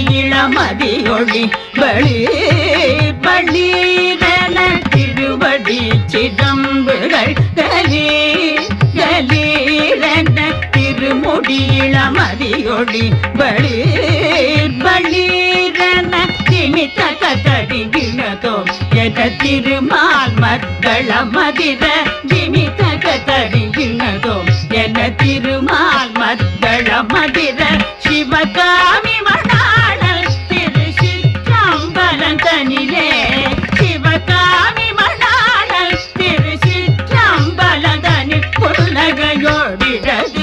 திருமுடியிளமதியொளி பளீர் பளீரென திருவடி சிதம்புகள் கலீர் கலீரென திருமுடியிளமதியொளி பளீர் பளீரென திமித்த கதடிகிழதோ என திருமால் மத்தள மதிர திமித்த கதடிகிழதோ என திருமால் மத்தள மதிர சிவகாமி மணாளல் திருச்சிற்றம்பலந்தனிலே சிவகாமி மணாளல் திருச்சிற்றம்பலந்தனில் புன்னகையோடிடது